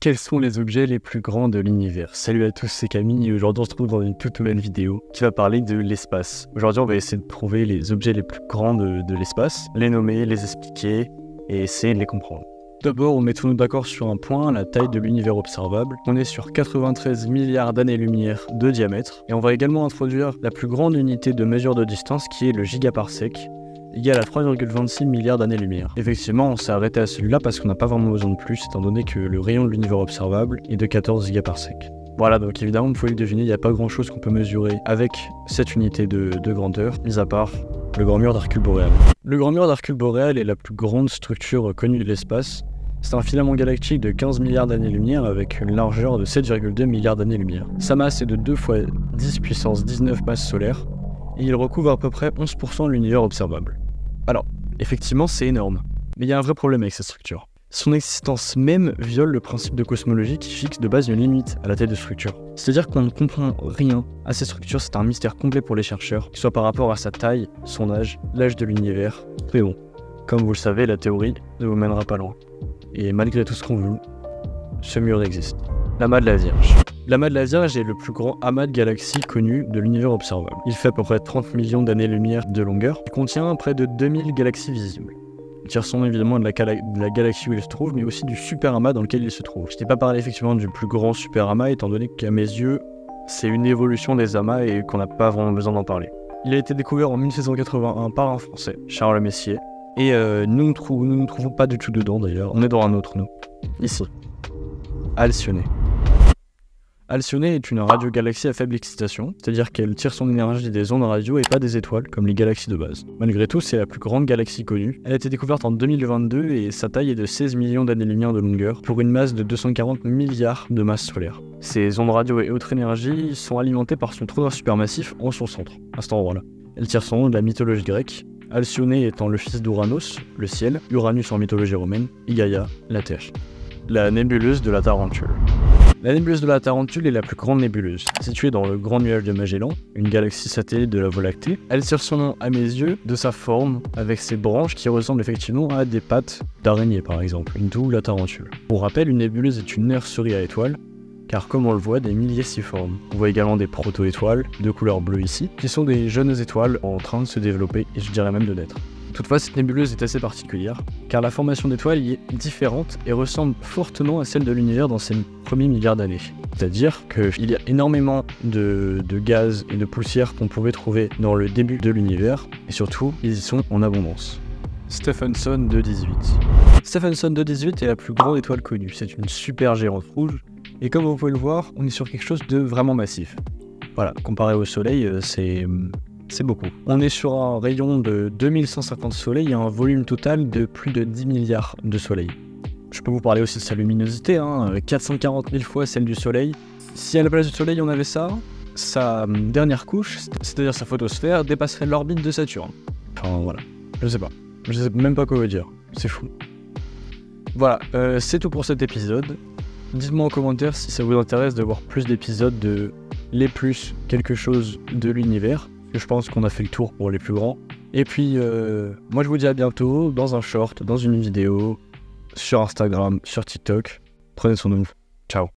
Quels sont les objets les plus grands de l'univers? Salut à tous, c'est Camille et aujourd'hui on se retrouve dans une toute nouvelle vidéo qui va parler de l'espace. Aujourd'hui on va essayer de trouver les objets les plus grands de l'espace, les nommer, les expliquer et essayer de les comprendre. D'abord, mettons-nous d'accord sur un point, la taille de l'univers observable. On est sur 93 milliards d'années-lumière de diamètre. Et on va également introduire la plus grande unité de mesure de distance qui est le gigaparsec, égal à 3,26 milliards d'années-lumière. Effectivement, on s'est arrêté à celui-là parce qu'on n'a pas vraiment besoin de plus, étant donné que le rayon de l'univers observable est de 14 gigaparsecs. Voilà, donc évidemment, vous pouvez le deviner, il n'y a pas grand-chose qu'on peut mesurer avec cette unité de grandeur, mis à part le grand mur d'Hercule Boréal. Le grand mur d'Hercule Boréal est la plus grande structure connue de l'espace. C'est un filament galactique de 15 milliards d'années-lumière avec une largeur de 7,2 milliards d'années-lumière. Sa masse est de 2 fois 10 puissance 19 masses solaires et il recouvre à peu près 11% de l'univers observable. Alors, effectivement, c'est énorme, mais il y a un vrai problème avec cette structure. Son existence même viole le principe de cosmologie qui fixe de base une limite à la taille de structure. C'est-à-dire qu'on ne comprend rien à cette structure, c'est un mystère complet pour les chercheurs, que ce soit par rapport à sa taille, son âge, l'âge de l'univers. Mais bon, comme vous le savez, la théorie ne vous mènera pas loin. Et malgré tout ce qu'on veut, ce mur existe. L'amas de la Vierge. L'amas de la Vierge est le plus grand amas de galaxies connu de l'univers observable. Il fait à peu près 30 millions d'années-lumière de longueur et contient près de 2000 galaxies visibles. Il tire son nom évidemment de la galaxie où il se trouve, mais aussi du super amas dans lequel il se trouve. Je n'ai pas parlé effectivement du plus grand super amas, étant donné qu'à mes yeux, c'est une évolution des amas et qu'on n'a pas vraiment besoin d'en parler. Il a été découvert en 1781 par un Français, Charles Messier, et nous ne nous trouvons pas du tout dedans d'ailleurs, on est dans un autre nous. Ici. Alcyone. Alcyone est une radiogalaxie à faible excitation, c'est-à-dire qu'elle tire son énergie des ondes radio et pas des étoiles comme les galaxies de base. Malgré tout, c'est la plus grande galaxie connue. Elle a été découverte en 2022 et sa taille est de 16 millions d'années-lumière de longueur pour une masse de 240 milliards de masses solaires. Ces ondes radio et autres énergies sont alimentées par son trou noir supermassif en son centre, à cet endroit-là. Elle tire son nom de la mythologie grecque, Alcyone étant le fils d'Uranos, le ciel, Uranus en mythologie romaine, et Gaïa, la terre. La nébuleuse de la Tarentule. La nébuleuse de la Tarentule est la plus grande nébuleuse. Située dans le Grand Nuage de Magellan, une galaxie satellite de la Voie lactée, elle tire son nom à mes yeux de sa forme, avec ses branches qui ressemblent effectivement à des pattes d'araignée par exemple, d'où la Tarentule. Pour rappel, une nébuleuse est une nurserie à étoiles, car comme on le voit, des milliers s'y forment. On voit également des proto-étoiles, de couleur bleue ici, qui sont des jeunes étoiles en train de se développer, et je dirais même de naître. Toutefois, cette nébuleuse est assez particulière, car la formation d'étoiles y est différente et ressemble fortement à celle de l'univers dans ses premiers milliards d'années. C'est-à-dire qu'il y a énormément de gaz et de poussière qu'on pouvait trouver dans le début de l'univers, et surtout, ils y sont en abondance. Stephenson 218. Stephenson 218 est la plus grande étoile connue, c'est une super géante rouge, et comme vous pouvez le voir, on est sur quelque chose de vraiment massif. Voilà, comparé au Soleil, c'est beaucoup. On est sur un rayon de 2150 soleils et un volume total de plus de 10 milliards de soleils. Je peux vous parler aussi de sa luminosité, 440 000 fois celle du soleil. Si à la place du soleil on avait ça, sa dernière couche, c'est-à-dire sa photosphère, dépasserait l'orbite de Saturne. Enfin voilà, je sais même pas quoi vous dire, c'est fou. Voilà, c'est tout pour cet épisode. Dites-moi en commentaire si ça vous intéresse de voir plus d'épisodes de les plus quelque chose de l'univers. Je pense qu'on a fait le tour pour les plus grands. Et puis, moi je vous dis à bientôt dans un short, dans une vidéo, sur Instagram, sur TikTok. Prenez soin de vous. Ciao.